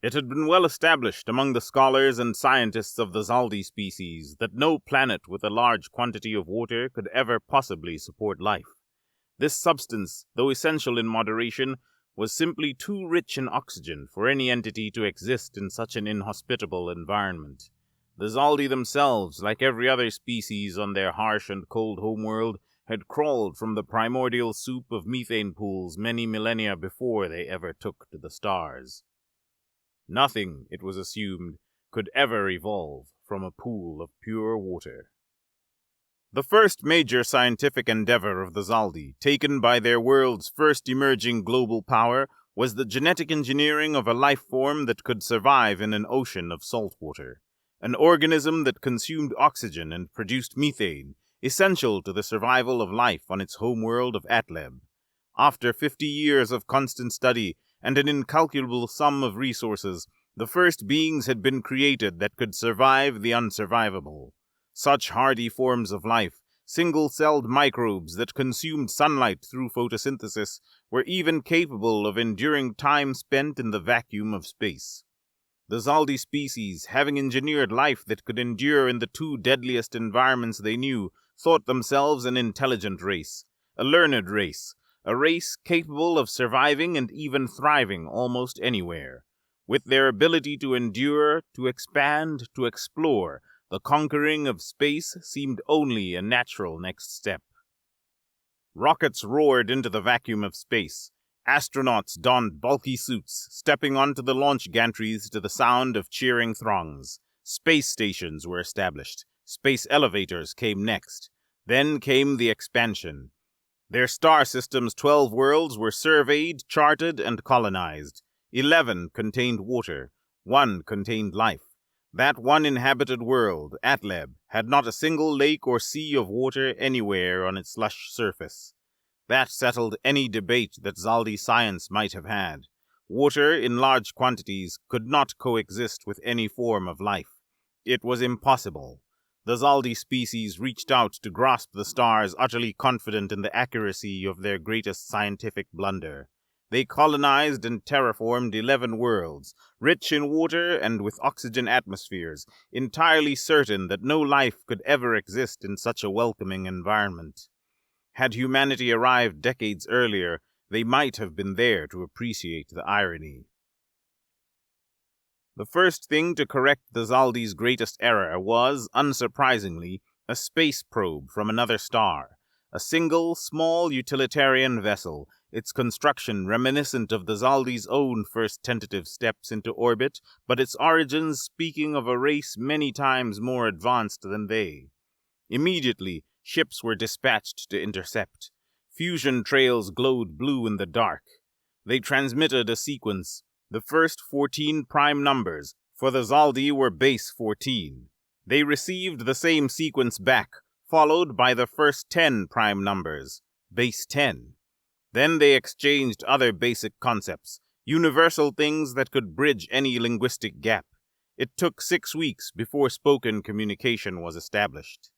It had been well established among the scholars and scientists of the Zaldi species that no planet with a large quantity of water could ever possibly support life. This substance, though essential in moderation, was simply too rich in oxygen for any entity to exist in such an inhospitable environment. The Zaldi themselves, like every other species on their harsh and cold homeworld, had crawled from the primordial soup of methane pools many millennia before they ever took to the stars. Nothing, it was assumed, could ever evolve from a pool of pure water. The first major scientific endeavor of the Zaldi, taken by their world's first emerging global power, was the genetic engineering of a life form that could survive in an ocean of salt water, an organism that consumed oxygen and produced methane, essential to the survival of life on its homeworld of Atleb. After 50 years of constant study and an incalculable sum of resources, the first beings had been created that could survive the unsurvivable. Such hardy forms of life, single-celled microbes that consumed sunlight through photosynthesis, were even capable of enduring time spent in the vacuum of space. The Zaldi species, having engineered life that could endure in the two deadliest environments they knew, thought themselves an intelligent race, a learned race, a race capable of surviving and even thriving almost anywhere. With their ability to endure, to expand, to explore, the conquering of space seemed only a natural next step. Rockets roared into the vacuum of space. Astronauts donned bulky suits, stepping onto the launch gantries to the sound of cheering throngs. Space stations were established. Space elevators came next. Then came the expansion. Their star system's 12 worlds were surveyed, charted, and colonized. 11 contained water. 1 contained life. That one inhabited world, Atleb, had not a single lake or sea of water anywhere on its lush surface. That settled any debate that Zaldi science might have had. Water, in large quantities, could not coexist with any form of life. It was impossible. The Zaldi species reached out to grasp the stars, utterly confident in the accuracy of their greatest scientific blunder. They colonized and terraformed 11 worlds, rich in water and with oxygen atmospheres, entirely certain that no life could ever exist in such a welcoming environment. Had humanity arrived decades earlier, they might have been there to appreciate the irony. The first thing to correct the Zaldi's greatest error was, unsurprisingly, a space probe from another star. A single, small utilitarian vessel, its construction reminiscent of the Zaldi's own first tentative steps into orbit, but its origins speaking of a race many times more advanced than they. Immediately, ships were dispatched to intercept. Fusion trails glowed blue in the dark. They transmitted a sequence. The first 14 prime numbers, for the Zaldi were base 14. They received the same sequence back, followed by the first 10 prime numbers, base 10. Then they exchanged other basic concepts, universal things that could bridge any linguistic gap. It took 6 weeks before spoken communication was established.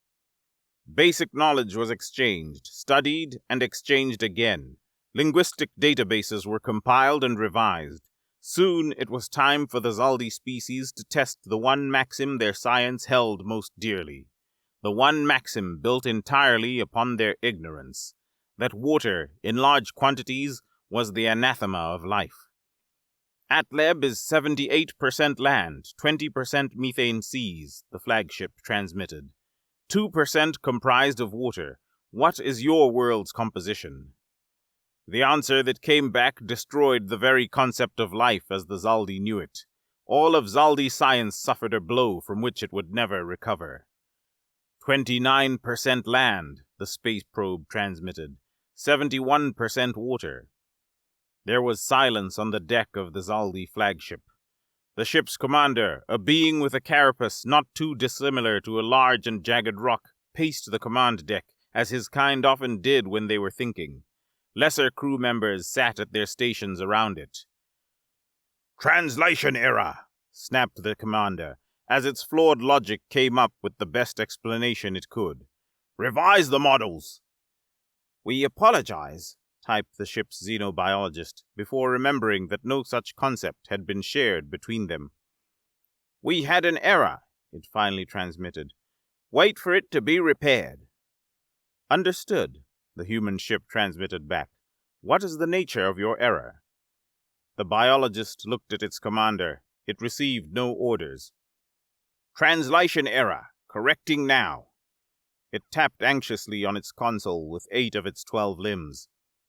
Basic knowledge was exchanged, studied, and exchanged again. Linguistic databases were compiled and revised. Soon it was time for the Zaldi species to test the one maxim their science held most dearly. The one maxim built entirely upon their ignorance, that water, in large quantities, was the anathema of life. Atleb is 78% land, 20% methane seas, the flagship transmitted. 2% comprised of water. What is your world's composition? The answer that came back destroyed the very concept of life as the Zaldi knew it. All of Zaldi science suffered a blow from which it would never recover. 29% land, the space probe transmitted. 71% water. There was silence on the deck of the Zaldi flagship. The ship's commander, a being with a carapace not too dissimilar to a large and jagged rock, paced the command deck, as his kind often did when they were thinking. Lesser crew members sat at their stations around it. "Translation error," snapped the commander, as its flawed logic came up with the best explanation it could. "Revise the models." "We apologize," typed the ship's xenobiologist, before remembering that no such concept had been shared between them. "We had an error," it finally transmitted. "Wait for it to be repaired." "Understood," the human ship transmitted back. "What is the nature of your error?" The biologist looked at its commander. It received no orders. "Translation error. Correcting now." It tapped anxiously on its console with 8 of its 12 limbs.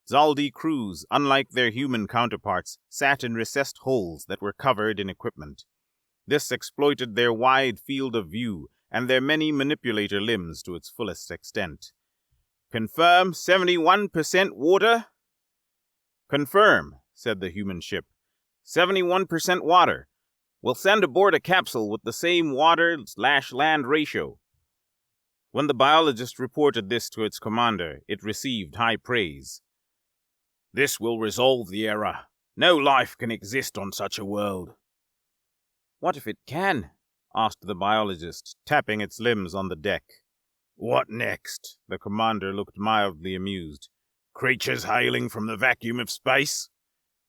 Zaldi crews, unlike their human counterparts, sat in recessed holes that were covered in equipment. This exploited their wide field of view and their many manipulator limbs to its fullest extent. "Confirm 71% water?" "Confirm," said the human ship. 71% water. We'll send aboard a capsule with the same water/land ratio." When the biologist reported this to its commander, it received high praise. "This will resolve the error. No life can exist on such a world." "What if it can?" asked the biologist, tapping its limbs on the deck. "What next?" The commander looked mildly amused. "Creatures hailing from the vacuum of space?"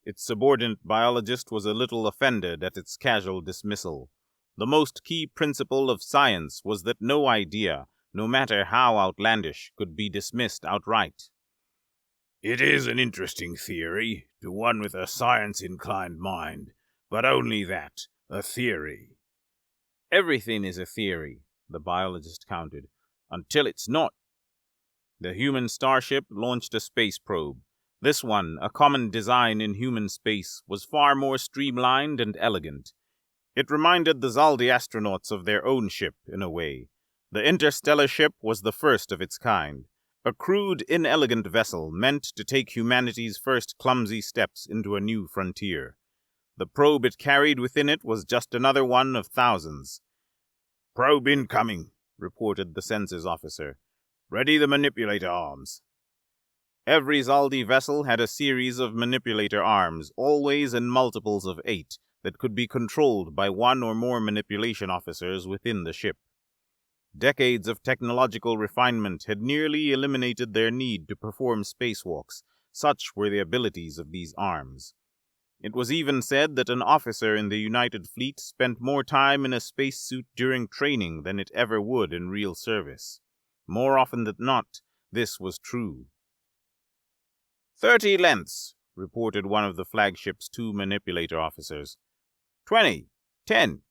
Its subordinate biologist was a little offended at its casual dismissal. The most key principle of science was that no idea, no matter how outlandish, could be dismissed outright. "It is an interesting theory, to one with a science-inclined mind, but only that, a theory." "Everything is a theory," the biologist countered, "until it's not." The human starship launched a space probe. This one, a common design in human space, was far more streamlined and elegant. It reminded the Zaldi astronauts of their own ship, in a way. The Interstellar ship was the first of its kind, a crude, inelegant vessel meant to take humanity's first clumsy steps into a new frontier. The probe it carried within it was just another one of thousands. "Probe incoming," reported the census officer. "Ready the manipulator arms." Every Zaldi vessel had a series of manipulator arms, always in multiples of 8, that could be controlled by one or more manipulation officers within the ship. Decades of technological refinement had nearly eliminated their need to perform spacewalks. Such were the abilities of these arms. It was even said that an officer in the United Fleet spent more time in a spacesuit during training than it ever would in real service. More often than not, this was true. 30 lengths, reported one of the flagship's 2 manipulator officers. 20, 10,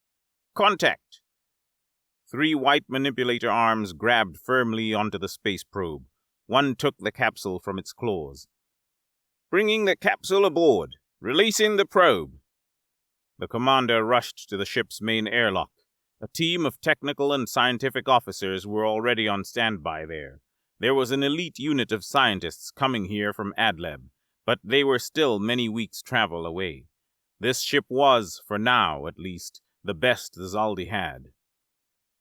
contact. 3 white manipulator arms grabbed firmly onto the space probe. One took the capsule from its claws. "Bringing the capsule aboard. Releasing the probe." The commander rushed to the ship's main airlock. A team of technical and scientific officers were already on standby there. There was an elite unit of scientists coming here from Adleb, but they were still many weeks' travel away. This ship was, for now at least, the best the Zaldi had.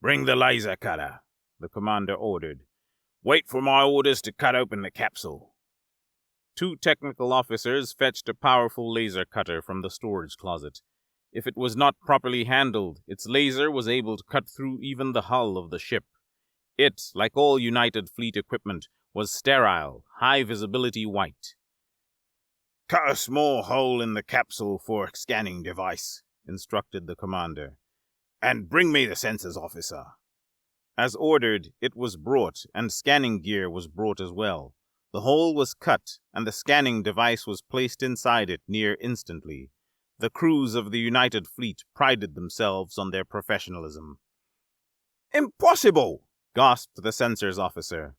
"Bring the laser cutter," the commander ordered. "Wait for my orders to cut open the capsule." 2 technical officers fetched a powerful laser cutter from the storage closet. If it was not properly handled, its laser was able to cut through even the hull of the ship. It, like all United Fleet equipment, was sterile, high-visibility white. "Cut a small hole in the capsule for a scanning device," instructed the commander. "And bring me the census officer." As ordered, it was brought, and scanning gear was brought as well. The hole was cut, and the scanning device was placed inside it near instantly. The crews of the United Fleet prided themselves on their professionalism. "Impossible!" gasped the sensors officer.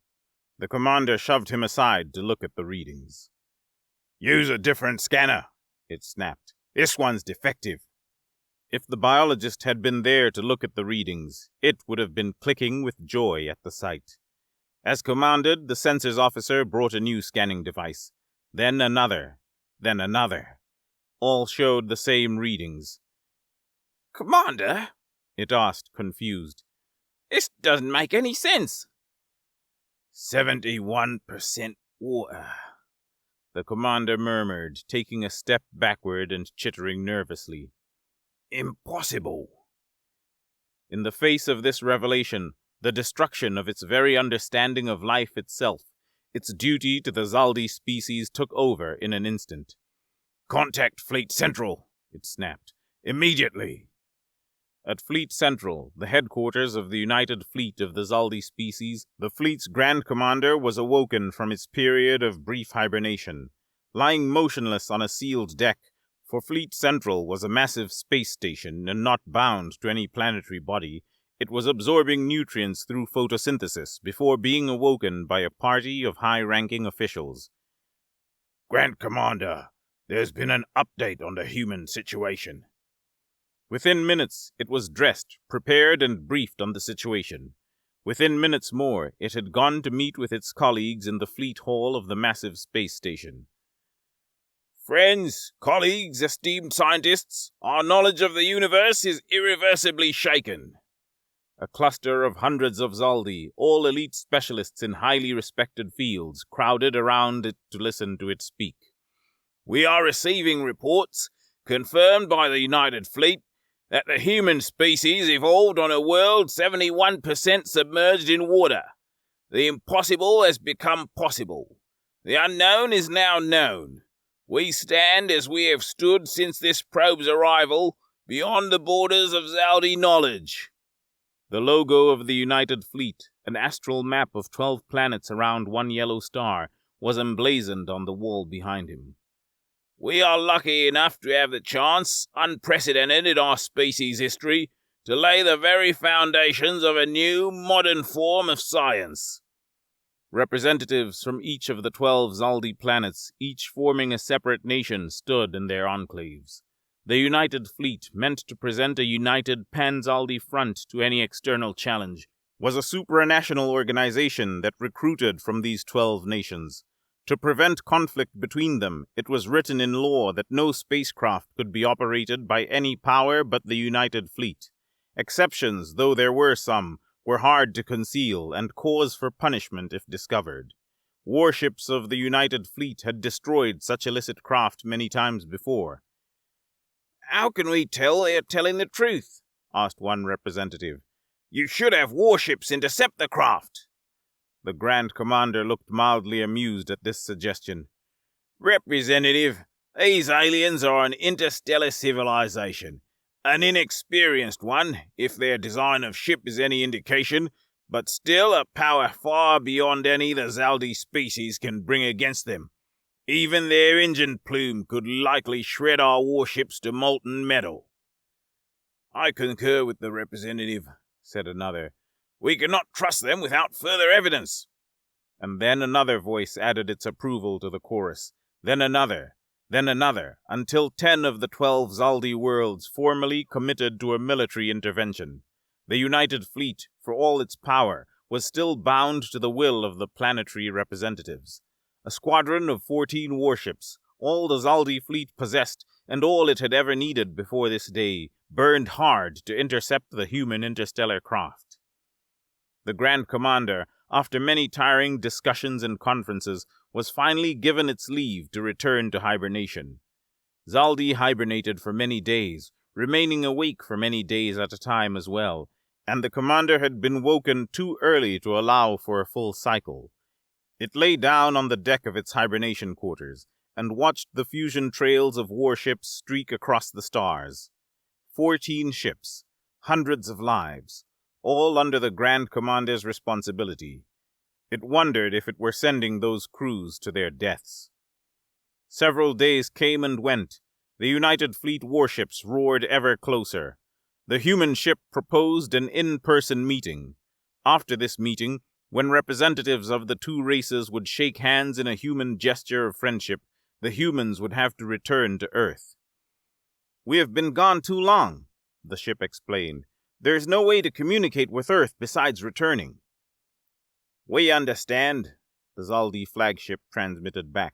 The commander shoved him aside to look at the readings. "Use a different scanner," it snapped. "This one's defective." If the biologist had been there to look at the readings, it would have been clicking with joy at the sight. As commanded, the sensors officer brought a new scanning device. Then another. Then another. All showed the same readings. "Commander?" it asked, confused. "This doesn't make any sense." 71% water, the commander murmured, taking a step backward and chittering nervously. "Impossible." In the face of this revelation, the destruction of its very understanding of life itself, Its duty to the Zaldi species took over in an instant. "Contact Fleet Central," it snapped. "Immediately!" At Fleet Central, the headquarters of the United Fleet of the Zaldi species, the fleet's Grand Commander was awoken from its period of brief hibernation. Lying motionless on a sealed deck, for Fleet Central was a massive space station and not bound to any planetary body, it was absorbing nutrients through photosynthesis before being awoken by a party of high-ranking officials. "Grand Commander, there's been an update on the human situation." Within minutes, it was dressed, prepared, and briefed on the situation. Within minutes more, it had gone to meet with its colleagues in the fleet hall of the massive space station. "Friends, colleagues, esteemed scientists, our knowledge of the universe is irreversibly shaken." A cluster of hundreds of Zaldi, all elite specialists in highly respected fields, crowded around it to listen to it speak. "We are receiving reports, confirmed by the United Fleet, that the human species evolved on a world 71% submerged in water. The impossible has become possible. The unknown is now known. We stand as we have stood since this probe's arrival, beyond the borders of Zaldi knowledge." The logo of the United Fleet, an astral map of 12 planets around one yellow star, was emblazoned on the wall behind him. "We are lucky enough to have the chance, unprecedented in our species' history, to lay the very foundations of a new, modern form of science." Representatives from each of the 12 Zaldi planets, each forming a separate nation, stood in their enclaves. The United Fleet, meant to present a united pan-Zaldi front to any external challenge, was a supranational organization that recruited from these 12 nations. To prevent conflict between them, it was written in law that no spacecraft could be operated by any power but the United Fleet. Exceptions, though there were some, were hard to conceal and cause for punishment if discovered. Warships of the United Fleet had destroyed such illicit craft many times before. "How can we tell they are telling the truth?" asked one representative. "You should have warships intercept the craft." The Grand Commander looked mildly amused at this suggestion. "Representative, these aliens are an interstellar civilization. An inexperienced one, if their design of ship is any indication, but still a power far beyond any the Zaldi species can bring against them. Even their engine plume could likely shred our warships to molten metal." "I concur with the representative," said another. "We cannot trust them without further evidence." And then another voice added its approval to the chorus. Then another, until 10 of the 12 Zaldi worlds formally committed to a military intervention. The United Fleet, for all its power, was still bound to the will of the planetary representatives. A squadron of 14 warships, all the Zaldi fleet possessed, and all it had ever needed before this day, burned hard to intercept the human interstellar craft. The Grand Commander, after many tiring discussions and conferences, was finally given its leave to return to hibernation. Zaldi hibernated for many days, remaining awake for many days at a time as well, and the commander had been woken too early to allow for a full cycle. It lay down on the deck of its hibernation quarters, and watched the fusion trails of warships streak across the stars. 14 ships, hundreds of lives, all under the Grand Commander's responsibility. It wondered if it were sending those crews to their deaths. Several days came and went. The United Fleet warships roared ever closer. The human ship proposed an in-person meeting. After this meeting, when representatives of the two races would shake hands in a human gesture of friendship, the humans would have to return to Earth. "We have been gone too long," the ship explained. "There is no way to communicate with Earth besides returning." "We understand," the Zaldi flagship transmitted back.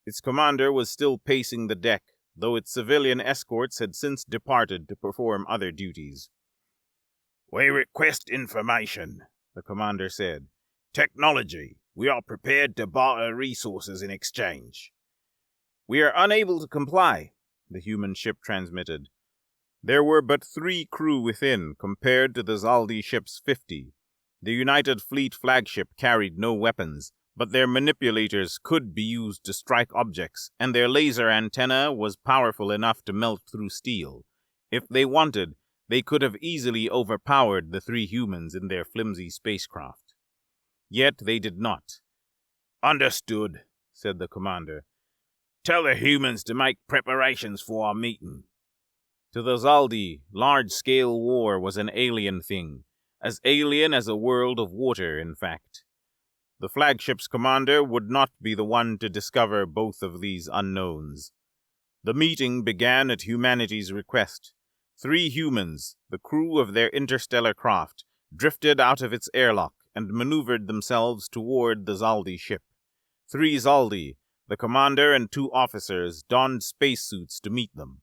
Its commander was still pacing the deck, though its civilian escorts had since departed to perform other duties. "We request information," the commander said. "Technology. We are prepared to barter resources in exchange." "We are unable to comply," the human ship transmitted. There were but 3 crew within, compared to the Zaldi ship's 50. The United Fleet flagship carried no weapons, but their manipulators could be used to strike objects, and their laser antenna was powerful enough to melt through steel. If they wanted, they could have easily overpowered the 3 humans in their flimsy spacecraft. Yet they did not. "Understood," said the commander. "Tell the humans to make preparations for our meeting." To the Zaldi, large-scale war was an alien thing, as alien as a world of water, in fact. The flagship's commander would not be the one to discover both of these unknowns. The meeting began at humanity's request. 3 humans, the crew of their interstellar craft, drifted out of its airlock and maneuvered themselves toward the Zaldi ship. 3 Zaldi, the commander and 2 officers, donned spacesuits to meet them.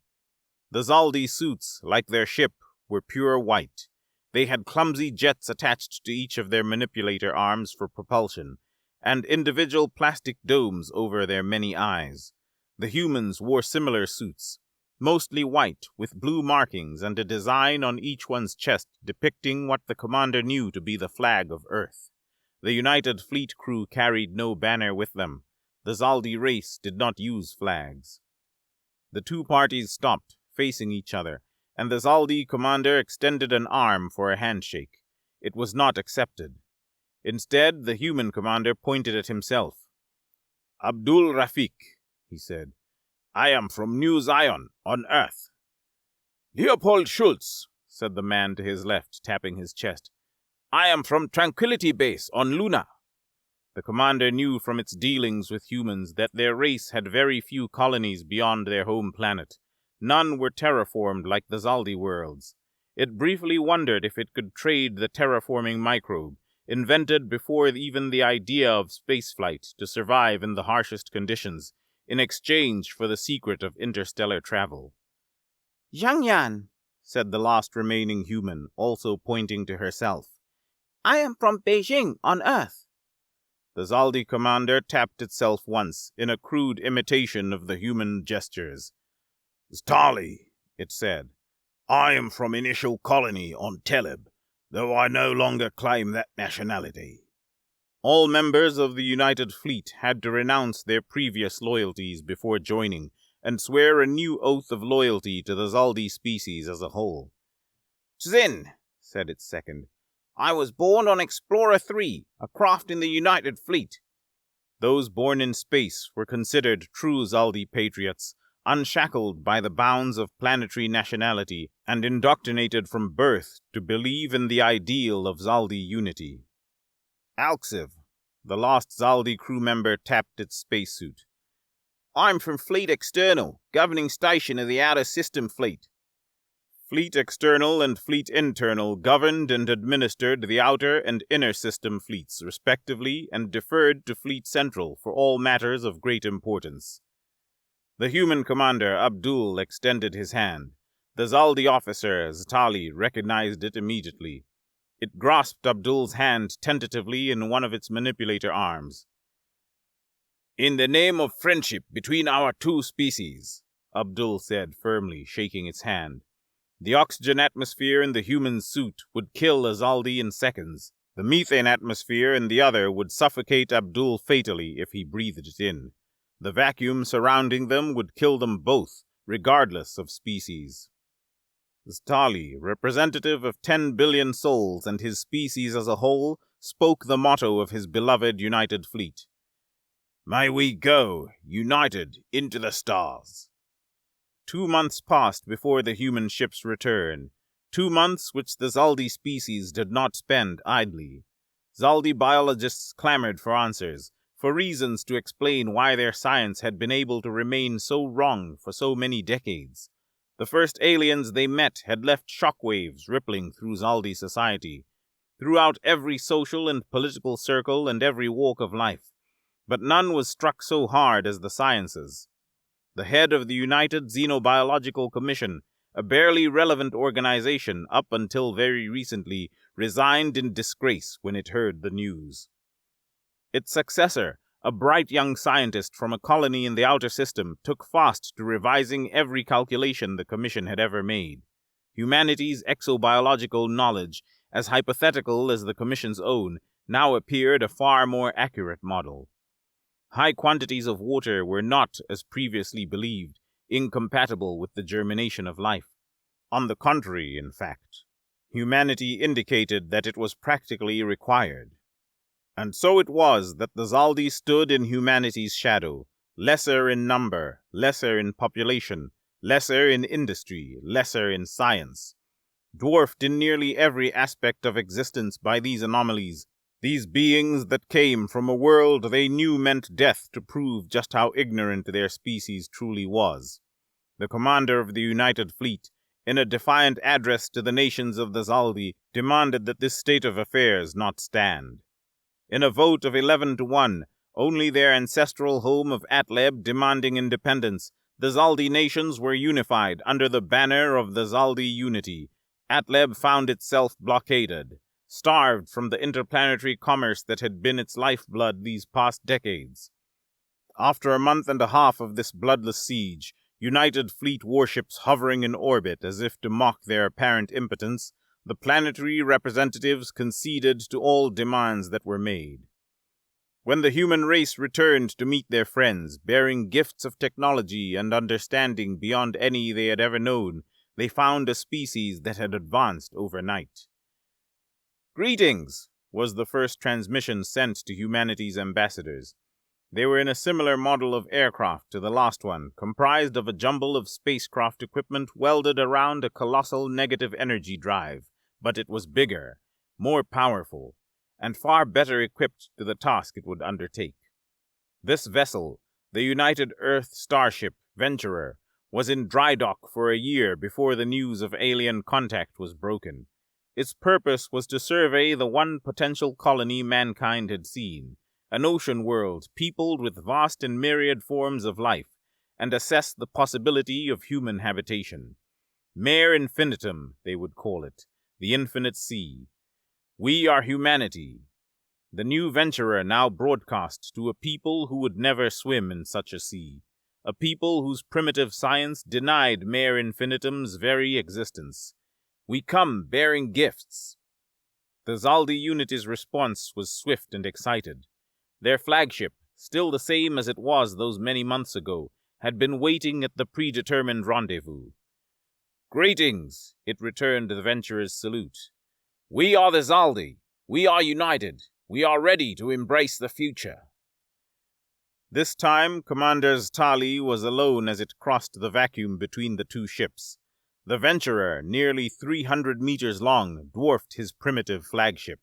The Zaldi suits, like their ship, were pure white. They had clumsy jets attached to each of their manipulator arms for propulsion, and individual plastic domes over their many eyes. The humans wore similar suits, mostly white, with blue markings and a design on each one's chest depicting what the commander knew to be the flag of Earth. The United Fleet crew carried no banner with them. The Zaldi race did not use flags. The 2 parties stopped, facing each other, and the Zaldi commander extended an arm for a handshake. It was not accepted. Instead, the human commander pointed at himself. "Abdul Rafiq," he said. "I am from New Zion, on Earth." "Leopold Schultz," said the man to his left, tapping his chest. "I am from Tranquility Base, on Luna." The commander knew from its dealings with humans that their race had very few colonies beyond their home planet. None were terraformed like the Zaldi worlds. It briefly wondered if it could trade the terraforming microbe, invented before even the idea of spaceflight to survive in the harshest conditions, in exchange for the secret of interstellar travel. "Zhangyan," said the last remaining human, also pointing to herself. "I am from Beijing, on Earth." The Zaldi commander tapped itself once, in a crude imitation of the human gestures. "Stali," it said. "I am from Initial Colony on Teleb, though I no longer claim that nationality." All members of the United Fleet had to renounce their previous loyalties before joining, and swear a new oath of loyalty to the Zaldi species as a whole. "Zin," said its second. "I was born on Explorer 3, a craft in the United Fleet." Those born in space were considered true Zaldi patriots, unshackled by the bounds of planetary nationality, and indoctrinated from birth to believe in the ideal of Zaldi unity. Alxiv, the lost Zaldi crew member, tapped its spacesuit. "I'm from Fleet External, governing station of the Outer System Fleet." Fleet External and Fleet Internal governed and administered the Outer and Inner System fleets, respectively, and deferred to Fleet Central for all matters of great importance. The human commander, Abdul, extended his hand. The Zaldi officer, Ztali, recognized it immediately. It grasped Abdul's hand tentatively in one of its manipulator arms. "In the name of friendship between our 2 species," Abdul said firmly, shaking its hand. The oxygen atmosphere in the human suit would kill a Zaldi in seconds. The methane atmosphere in the other would suffocate Abdul fatally if he breathed it in. The vacuum surrounding them would kill them both, regardless of species. Stali, representative of 10 billion souls and his species as a whole, spoke the motto of his beloved United Fleet. "May we go, united, into the stars." 2 months passed before the human ship's return. 2 months which the Zaldi species did not spend idly. Zaldi biologists clamored for answers, for reasons to explain why their science had been able to remain so wrong for so many decades. The first aliens they met had left shockwaves rippling through Zaldi society, throughout every social and political circle and every walk of life. But none was struck so hard as the sciences. The head of the United Xenobiological Commission, a barely relevant organization up until very recently, resigned in disgrace when it heard the news. Its successor, a bright young scientist from a colony in the outer system, took fast to revising every calculation the Commission had ever made. Humanity's exobiological knowledge, as hypothetical as the Commission's own, now appeared a far more accurate model. High quantities of water were not, as previously believed, incompatible with the germination of life. On the contrary, in fact, humanity indicated that it was practically required. And so it was that the Zaldi stood in humanity's shadow, lesser in number, lesser in population, lesser in industry, lesser in science, dwarfed in nearly every aspect of existence by these anomalies, these beings that came from a world they knew meant death to prove just how ignorant their species truly was. The commander of the United Fleet, in a defiant address to the nations of the Zaldi, demanded that this state of affairs not stand. In a vote of 11 to 1, only their ancestral home of Atleb demanding independence, the Zaldi nations were unified under the banner of the Zaldi unity. Atleb found itself blockaded, starved from the interplanetary commerce that had been its lifeblood these past decades. After a month and a half of this bloodless siege, United Fleet warships hovering in orbit as if to mock their apparent impotence, the planetary representatives conceded to all demands that were made. When the human race returned to meet their friends, bearing gifts of technology and understanding beyond any they had ever known, they found a species that had advanced overnight. "Greetings," was the first transmission sent to humanity's ambassadors. They were in a similar model of aircraft to the last one, comprised of a jumble of spacecraft equipment welded around a colossal negative energy drive, but it was bigger, more powerful, and far better equipped to the task it would undertake. This vessel, the United Earth starship Venturer, was in dry dock for a year before the news of alien contact was broken. Its purpose was to survey the one potential colony mankind had seen, an ocean world peopled with vast and myriad forms of life, and assess the possibility of human habitation. Mare infinitum, they would call it, the infinite sea. We are humanity. The new venturer now broadcast to a people who would never swim in such a sea, a people whose primitive science denied mare infinitum's very existence. We come bearing gifts. The Zaldi unity's response was swift and excited. Their flagship, still the same as it was those many months ago, had been waiting at the predetermined rendezvous. "Greetings," it returned the venturer's salute. "We are the Zaldi. We are united. We are ready to embrace the future." This time, Commander Ztali was alone as it crossed the vacuum between the two ships. The Venturer, nearly 300 meters long, dwarfed his primitive flagship.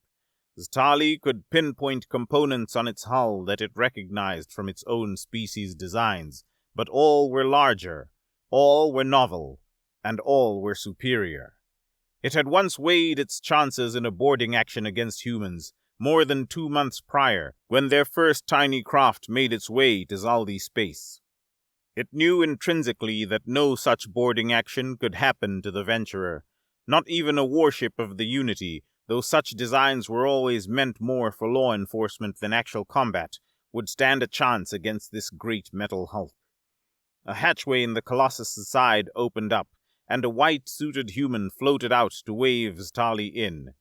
Ztali could pinpoint components on its hull that it recognized from its own species' designs, but all were larger, all were novel, and all were superior. It had once weighed its chances in a boarding action against humans, more than 2 months prior, when their first tiny craft made its way to Zaldi space. It knew intrinsically that no such boarding action could happen to the Venturer, not even a warship of the Unity, though such designs were always meant more for law enforcement than actual combat, would stand a chance against this great metal hulk. A hatchway in the Colossus' side opened up, and a white-suited human floated out to wave Ztali in.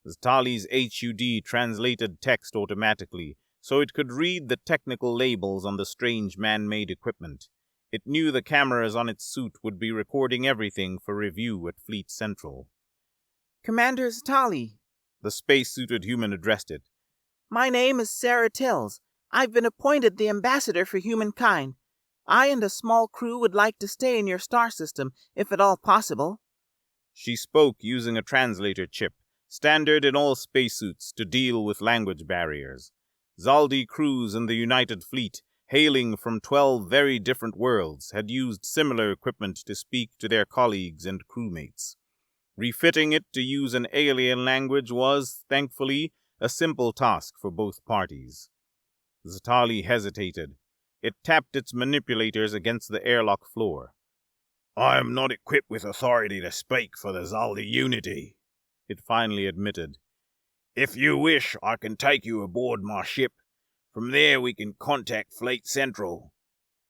Ztali's HUD translated text automatically, so it could read the technical labels on the strange man-made equipment. It knew the cameras on its suit would be recording everything for review at Fleet Central. "Commander Ztali," the space-suited human addressed it. "My name is Sarah Tills. I've been appointed the ambassador for humankind. I and a small crew would like to stay in your star system, if at all possible." She spoke using a translator chip, standard in all spacesuits to deal with language barriers. Zaldi crews in the United Fleet, hailing from 12 very different worlds, had used similar equipment to speak to their colleagues and crewmates. Refitting it to use an alien language was, thankfully, a simple task for both parties. Ztali hesitated. It tapped its manipulators against the airlock floor. "I am not equipped with authority to speak for the Zaldi Unity," it finally admitted. "If you wish, I can take you aboard my ship. From there we can contact Fleet Central."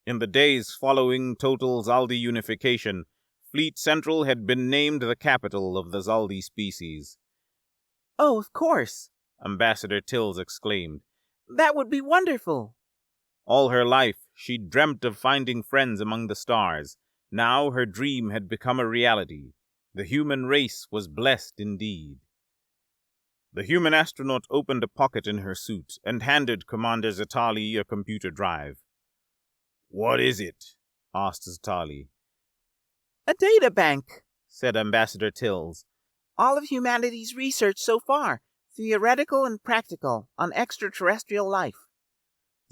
In the days following total Zaldi unification, Fleet Central had been named the capital of the Zaldi species. "Oh, of course," Ambassador Tills exclaimed. That would be wonderful. All her life, she'd dreamt of finding friends among the stars. Now her dream had become a reality. The human race was blessed indeed. The human astronaut opened a pocket in her suit and handed Commander Zatali a computer drive. "What is it?" asked Zatali. A data bank, said Ambassador Tills. All of humanity's research so far, theoretical and practical, on extraterrestrial life.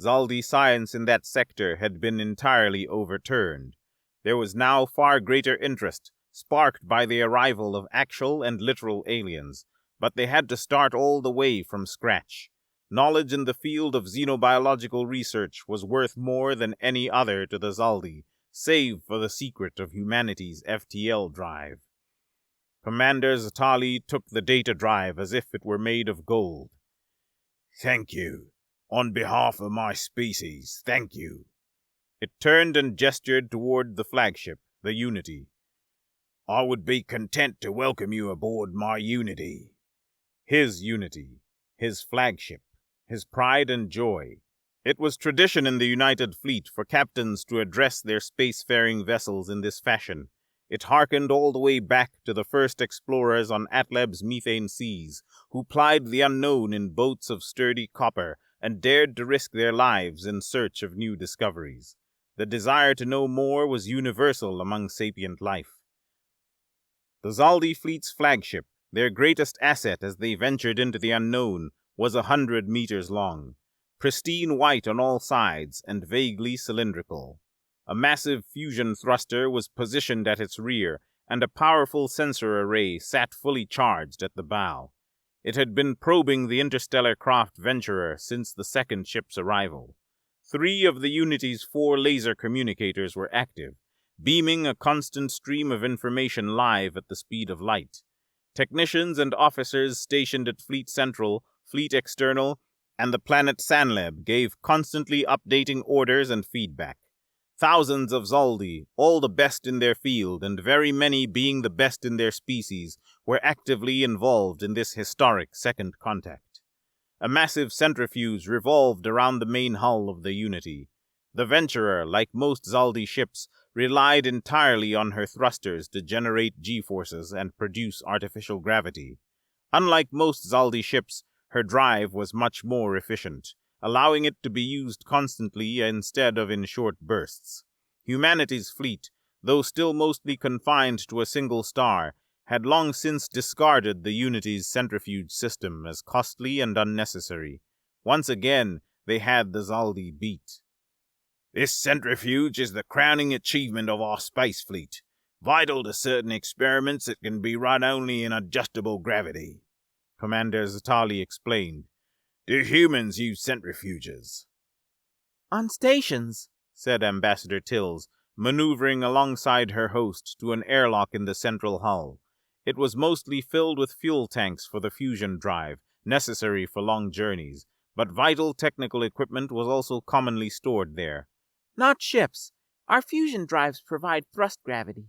Zaldi science in that sector had been entirely overturned. There was now far greater interest, sparked by the arrival of actual and literal aliens, but they had to start all the way from scratch. Knowledge in the field of xenobiological research was worth more than any other to the Zaldi, save for the secret of humanity's FTL drive. Commander Zatali took the data drive as if it were made of gold. "Thank you. On behalf of my species, thank you." It turned and gestured toward the flagship, the Unity. "I would be content to welcome you aboard my Unity." His Unity, his flagship, his pride and joy. It was tradition in the United Fleet for captains to address their spacefaring vessels in this fashion. It harkened all the way back to the first explorers on Atleb's methane seas, who plied the unknown in boats of sturdy copper and dared to risk their lives in search of new discoveries. The desire to know more was universal among sapient life. The Zaldi fleet's flagship, their greatest asset as they ventured into the unknown, was 100 meters long, pristine white on all sides and vaguely cylindrical. A massive fusion thruster was positioned at its rear, and a powerful sensor array sat fully charged at the bow. It had been probing the interstellar craft Venturer since the second ship's arrival. 3 of the Unity's 4 laser communicators were active, beaming a constant stream of information live at the speed of light. Technicians and officers stationed at Fleet Central, Fleet External, and the planet Sanleb gave constantly updating orders and feedback. Thousands of Zaldi, all the best in their field and very many being the best in their species, were actively involved in this historic second contact. A massive centrifuge revolved around the main hull of the Unity. The Venturer, like most Zaldi ships, relied entirely on her thrusters to generate G-forces and produce artificial gravity. Unlike most Zaldi ships, her drive was much more efficient, allowing it to be used constantly instead of in short bursts. Humanity's fleet, though still mostly confined to a single star, had long since discarded the Unity's centrifuge system as costly and unnecessary. Once again, they had the Zaldi beat. "This centrifuge is the crowning achievement of our space fleet. Vital to certain experiments, it can be run only in adjustable gravity," Commander Zatali explained. "Do humans use centrifuges?" On stations, said Ambassador Tills, maneuvering alongside her host to an airlock in the central hull. It was mostly filled with fuel tanks for the fusion drive, necessary for long journeys, but vital technical equipment was also commonly stored there. Not ships. Our fusion drives provide thrust gravity.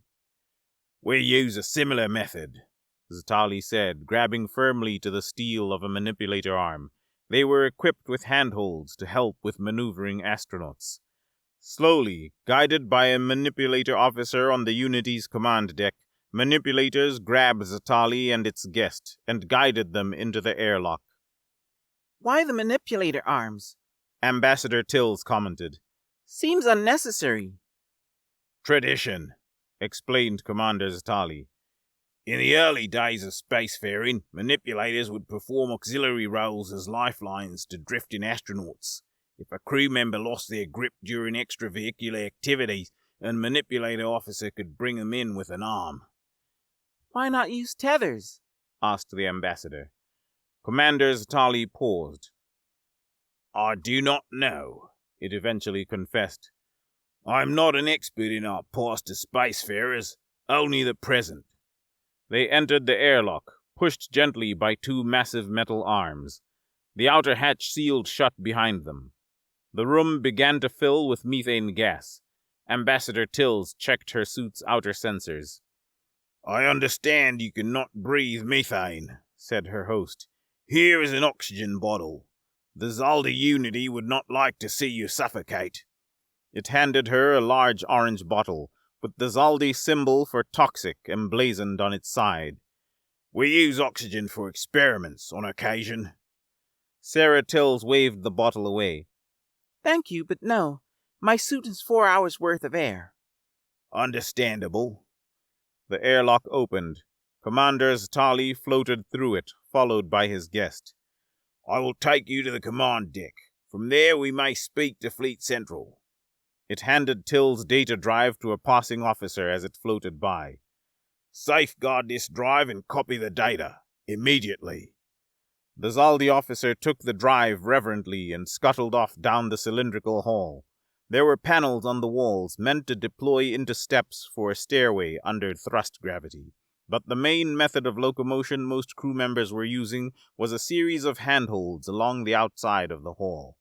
"We use a similar method," Zatali said, grabbing firmly to the steel of a manipulator arm. They were equipped with handholds to help with maneuvering astronauts. Slowly, guided by a manipulator officer on the Unity's command deck, manipulators grabbed Zatali and its guest and guided them into the airlock. "Why the manipulator arms?" Ambassador Tills commented. "Seems unnecessary." "Tradition," explained Commander Zatali. "In the early days of spacefaring, manipulators would perform auxiliary roles as lifelines to drifting astronauts. If a crew member lost their grip during extravehicular activities, a manipulator officer could bring them in with an arm." "Why not use tethers?" asked the ambassador. Commander Zatali paused. "I do not know," it eventually confessed. "I am not an expert in our past as spacefarers, only the present." They entered the airlock, pushed gently by 2 massive metal arms. The outer hatch sealed shut behind them. The room began to fill with methane gas. Ambassador Tills checked her suit's outer sensors. "I understand you cannot breathe methane," said her host. Here is an oxygen bottle. The Zaldi Unity would not like to see you suffocate. It handed her a large orange bottle, with the Zaldi symbol for toxic emblazoned on its side. We use oxygen for experiments on occasion. Sarah Tills waved the bottle away. Thank you, but no. My suit has 4 hours' worth of air. Understandable. The airlock opened. Commander Ztali floated through it, followed by his guest. I will take you to the command deck. From there we may speak to Fleet Central. It handed Till's data drive to a passing officer as it floated by. Safeguard this drive and copy the data. Immediately. The Zaldi officer took the drive reverently and scuttled off down the cylindrical hall. There were panels on the walls meant to deploy into steps for a stairway under thrust gravity. But the main method of locomotion most crew members were using was a series of handholds along the outside of the hall.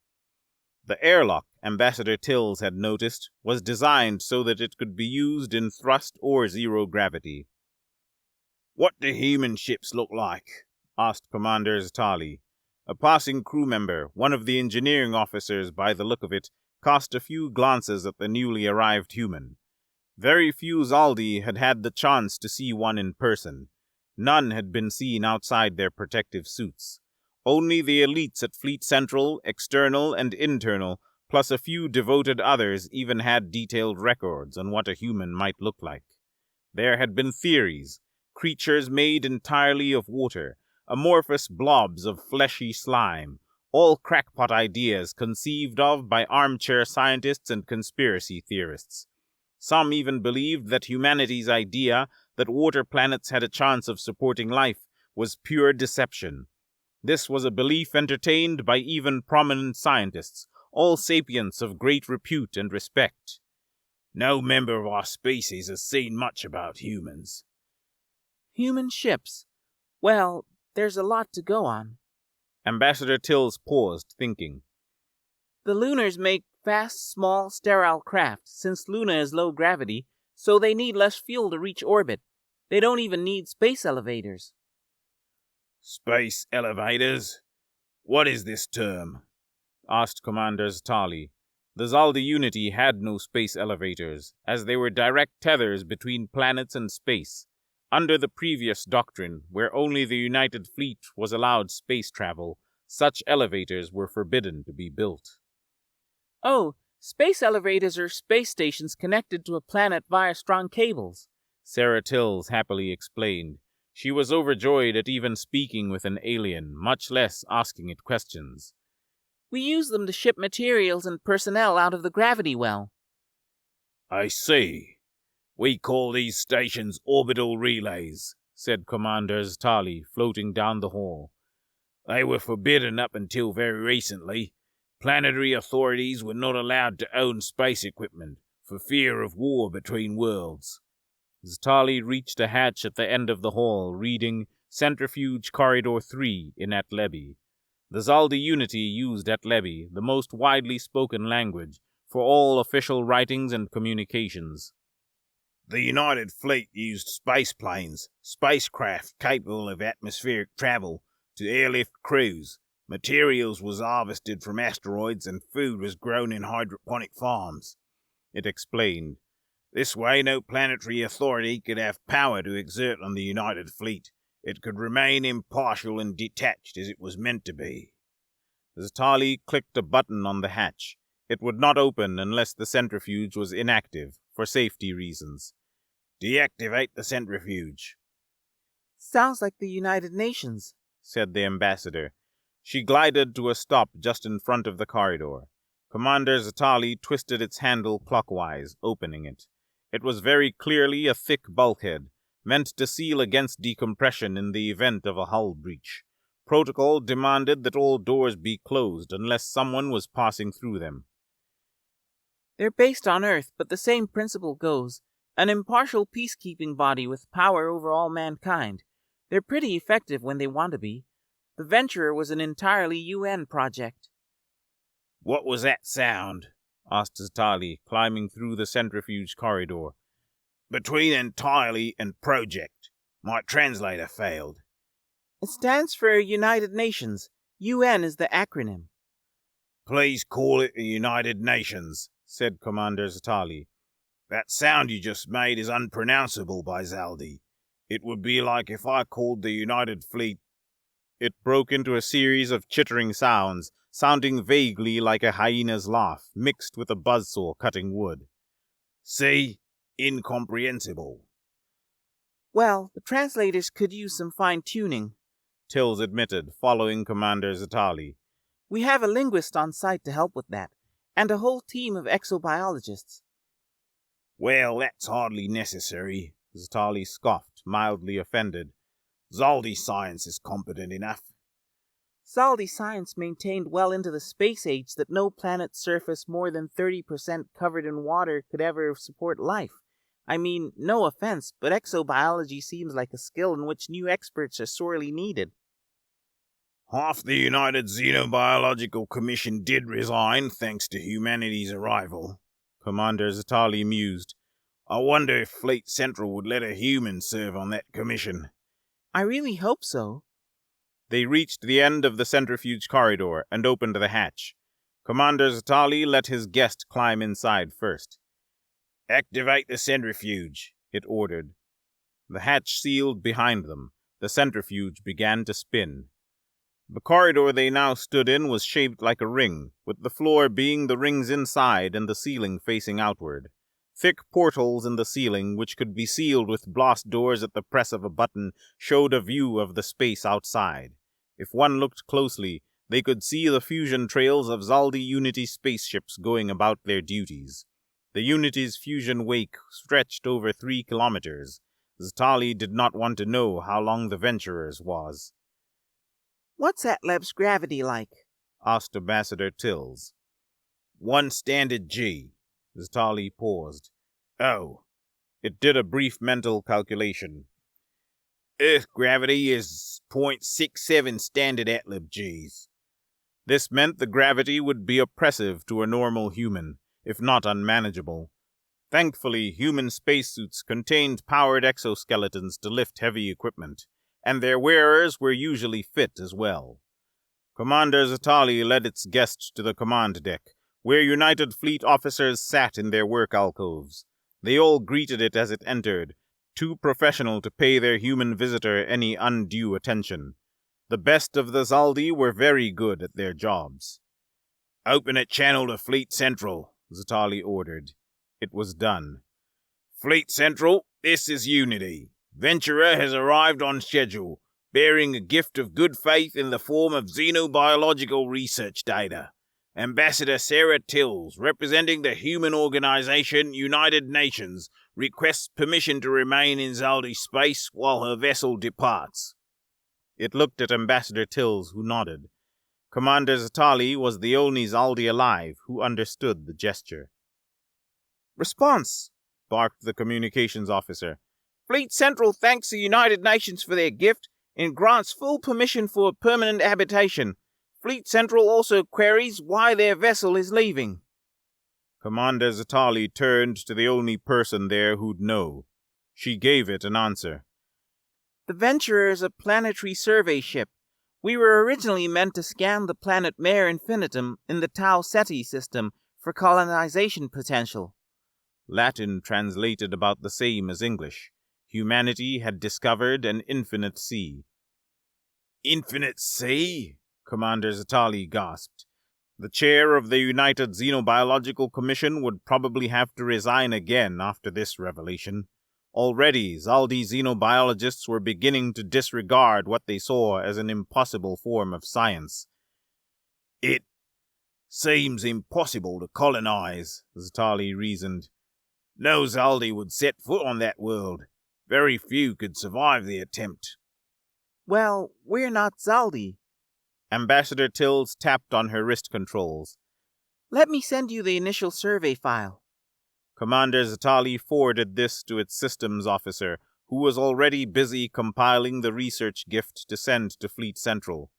The airlock, Ambassador Tills had noticed, was designed so that it could be used in thrust or zero gravity. What do human ships look like? Asked Commander Ztali. A passing crew member, one of the engineering officers by the look of it, cast a few glances at the newly arrived human. Very few Zaldi had had the chance to see one in person. None had been seen outside their protective suits. Only the elites at Fleet Central, external and internal, plus a few devoted others even had detailed records on what a human might look like. There had been theories, creatures made entirely of water, amorphous blobs of fleshy slime, all crackpot ideas conceived of by armchair scientists and conspiracy theorists. Some even believed that humanity's idea that water planets had a chance of supporting life was pure deception. This was a belief entertained by even prominent scientists, all sapients of great repute and respect. No member of our species has seen much about humans. Human ships. Well, there's a lot to go on. Ambassador Tills paused, thinking. The Lunars make fast, small, sterile craft, since Luna is low gravity, so they need less fuel to reach orbit. They don't even need space elevators. Space elevators? What is this term? Asked Commander Ztali. The Zaldi Unity had no space elevators, as they were direct tethers between planets and space. Under the previous doctrine, where only the United Fleet was allowed space travel, such elevators were forbidden to be built. Oh, space elevators are space stations connected to a planet via strong cables, Sarah Tills happily explained. She was overjoyed at even speaking with an alien, much less asking it questions. We use them to ship materials and personnel out of the gravity well. I see. We call these stations orbital relays, said Commander Ztali, floating down the hall. They were forbidden up until very recently. Planetary authorities were not allowed to own space equipment for fear of war between worlds. Ztali reached a hatch at the end of the hall, reading Centrifuge Corridor 3 in Atlebi. The Zaldi Unity used Atlebi, the most widely spoken language, for all official writings and communications. The United Fleet used space planes, spacecraft capable of atmospheric travel, to airlift crews. Materials was harvested from asteroids and food was grown in hydroponic farms. It explained. This way no planetary authority could have power to exert on the United Fleet. It could remain impartial and detached as it was meant to be. Ztali clicked a button on the hatch. It would not open unless the centrifuge was inactive, for safety reasons. Deactivate the centrifuge. Sounds like the United Nations, said the ambassador. She glided to a stop just in front of the corridor. Commander Ztali twisted its handle clockwise, opening it. It was very clearly a thick bulkhead, meant to seal against decompression in the event of a hull breach. Protocol demanded that all doors be closed unless someone was passing through them. They're based on Earth, but the same principle goes. An impartial peacekeeping body with power over all mankind. They're pretty effective when they want to be. The Venturer was an entirely UN project. What was that sound? Asked Ztali, climbing through the centrifuge corridor. Between entirely and project. My translator failed. It stands for United Nations. UN is the acronym. Please call it the United Nations, said Commander Zatali. That sound you just made is unpronounceable by Zaldi. It would be like if I called the United Fleet. It broke into a series of chittering sounds, sounding vaguely like a hyena's laugh, mixed with a buzzsaw cutting wood. See? Incomprehensible. Well, the translators could use some fine-tuning, Tills admitted, following Commander Zatali. We have a linguist on site to help with that, and a whole team of exobiologists. Well, that's hardly necessary, Zatali scoffed, mildly offended. Zaldi science is competent enough. Zaldi science maintained well into the space age that no planet's surface more than 30% covered in water could ever support life. I mean, no offense, but exobiology seems like a skill in which new experts are sorely needed. Half the United Xenobiological Commission did resign thanks to humanity's arrival, Commander Zatali mused. I wonder if Fleet Central would let a human serve on that commission. I really hope so. They reached the end of the centrifuge corridor and opened the hatch. Commander Zatali let his guest climb inside first. Activate the centrifuge, it ordered. The hatch sealed behind them. The centrifuge began to spin. The corridor they now stood in was shaped like a ring, with the floor being the ring's inside and the ceiling facing outward. Thick portals in the ceiling, which could be sealed with blast doors at the press of a button, showed a view of the space outside. If one looked closely, they could see the fusion trails of Zaldi Unity spaceships going about their duties. The Unity's fusion wake stretched over 3 kilometers. Zatali did not want to know how long the Venturer's was. What's Atleb's gravity like? Asked Ambassador Tills. 1 standard G. Zatali paused. Oh. It did a brief mental calculation. Earth gravity is 0.67 standard Atleb Gs. This meant the gravity would be oppressive to a normal human, if not unmanageable. Thankfully, human spacesuits contained powered exoskeletons to lift heavy equipment, and their wearers were usually fit as well. Commander Zatali led its guest to the command deck, where United Fleet officers sat in their work alcoves. They all greeted it as it entered, too professional to pay their human visitor any undue attention. The best of the Zaldi were very good at their jobs. Open a channel to Fleet Central, Zatali ordered. It was done. Fleet Central, this is Unity. Venturer has arrived on schedule, bearing a gift of good faith in the form of xenobiological research data. Ambassador Sarah Tills, representing the human organization United Nations, requests permission to remain in Zaldi space while her vessel departs. It looked at Ambassador Tills, who nodded. Commander Zatali was the only Zaldi alive who understood the gesture. Response, barked the communications officer. Fleet Central thanks the United Nations for their gift and grants full permission for permanent habitation. Fleet Central also queries why their vessel is leaving. Commander Zatali turned to the only person there who'd know. She gave it an answer. The Venturer is a planetary survey ship. We were originally meant to scan the planet Mare Infinitum in the Tau Ceti system for colonization potential. Latin translated about the same as English. Humanity had discovered an infinite sea. Infinite sea? Commander Zatali gasped. The chair of the United Xenobiological Commission would probably have to resign again after this revelation. Already, Zaldi xenobiologists were beginning to disregard what they saw as an impossible form of science. It seems impossible to colonize, Zatali reasoned. No Zaldi would set foot on that world. Very few could survive the attempt. Well, we're not Zaldi. Ambassador Tills tapped on her wrist controls. Let me send you the initial survey file. Commander Zatali forwarded this to its systems officer, who was already busy compiling the research gift to send to Fleet Central.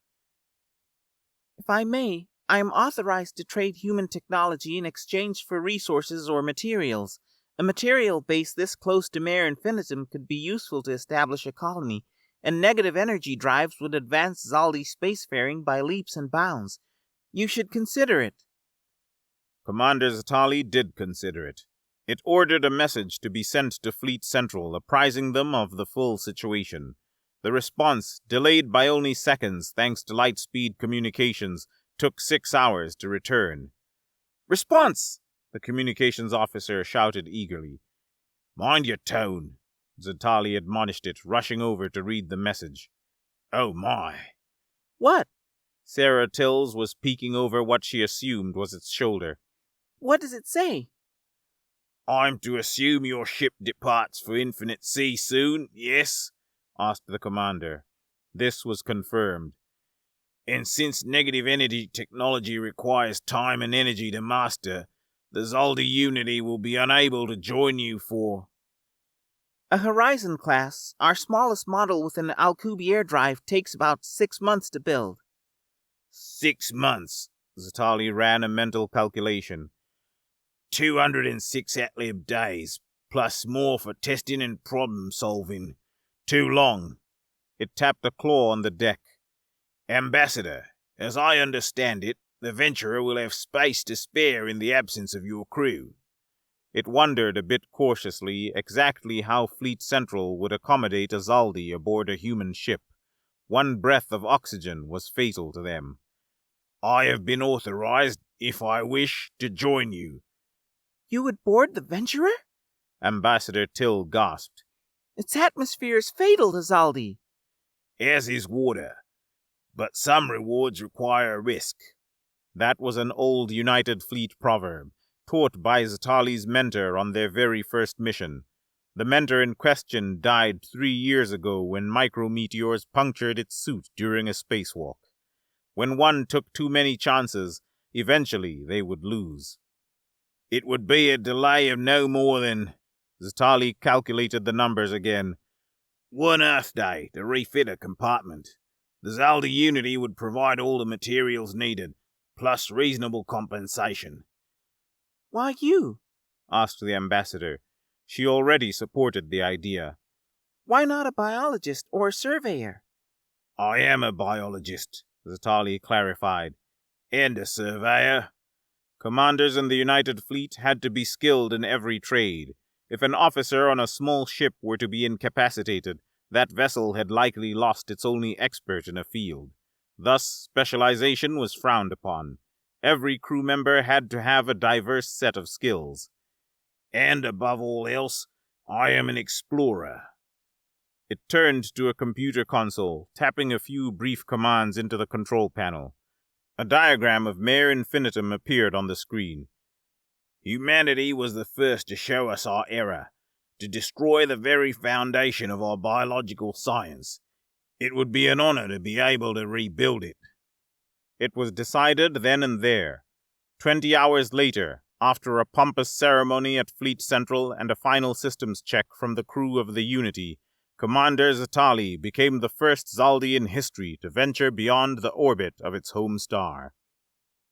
If I may, I am authorized to trade human technology in exchange for resources or materials. A material base this close to Mare Infinitum could be useful to establish a colony, and negative energy drives would advance Zaldi spacefaring by leaps and bounds. You should consider it. Commander Zatali did consider it. It ordered a message to be sent to Fleet Central, apprising them of the full situation. The response, delayed by only seconds thanks to light-speed communications, took 6 hours to return. "Response!" the communications officer shouted eagerly. "Mind your tone," Zatali admonished it, rushing over to read the message. "Oh my." "What?" Sarah Tills was peeking over what she assumed was its shoulder. "What does it say?" "I'm to assume your ship departs for infinite sea soon, yes?" asked the commander. This was confirmed. "And since negative energy technology requires time and energy to master, the Zaldi Unity will be unable to join you for..." "A Horizon class, our smallest model with an Alcubierre drive, takes about 6 months to build." 6 months, Zatali ran a mental calculation. 206 Atlib days, plus more for testing and problem solving. Too long. It tapped a claw on the deck. "Ambassador, as I understand it, the Venturer will have space to spare in the absence of your crew." It wondered a bit cautiously exactly how Fleet Central would accommodate a Zaldi aboard a human ship. One breath of oxygen was fatal to them. "I have been authorized, if I wish, to join you." "You would board the Venturer?" Ambassador Till gasped. "Its atmosphere is fatal to Zaldi." "As is water. But some rewards require risk." That was an old United Fleet proverb, taught by Zatali's mentor on their very first mission. The mentor in question died 3 years ago when micrometeors punctured its suit during a spacewalk. When one took too many chances, eventually they would lose. "It would be a delay of no more than..." Zatali calculated the numbers again. "1 Earth day to refit a compartment. The Zaldi Unity would provide all the materials needed, plus reasonable compensation." "Why you?" asked the ambassador. She already supported the idea. "Why not a biologist or a surveyor?" "I am a biologist," Zatali clarified, "and a surveyor." Commanders in the United Fleet had to be skilled in every trade. If an officer on a small ship were to be incapacitated, that vessel had likely lost its only expert in a field. Thus, specialization was frowned upon. Every crew member had to have a diverse set of skills. "And above all else, I am an explorer." It turned to a computer console, tapping a few brief commands into the control panel. A diagram of Mare Infinitum appeared on the screen. "Humanity was the first to show us our error, to destroy the very foundation of our biological science. It would be an honor to be able to rebuild it." It was decided then and there. 20 hours later, after a pompous ceremony at Fleet Central and a final systems check from the crew of the Unity, Commander Zatali became the first Zaldi in history to venture beyond the orbit of its home star.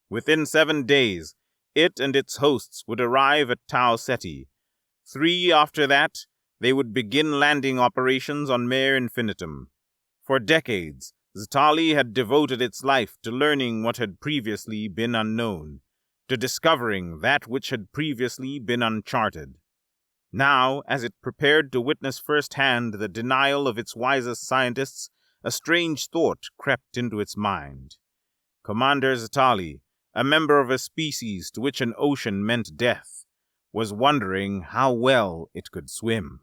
Within 7 days, it and its hosts would arrive at Tau Ceti. 3 after that, they would begin landing operations on Mare Infinitum. For decades, Zatali had devoted its life to learning what had previously been unknown, to discovering that which had previously been uncharted. Now, as it prepared to witness firsthand the denial of its wisest scientists, a strange thought crept into its mind. Commander Zatali, a member of a species to which an ocean meant death, was wondering how well it could swim.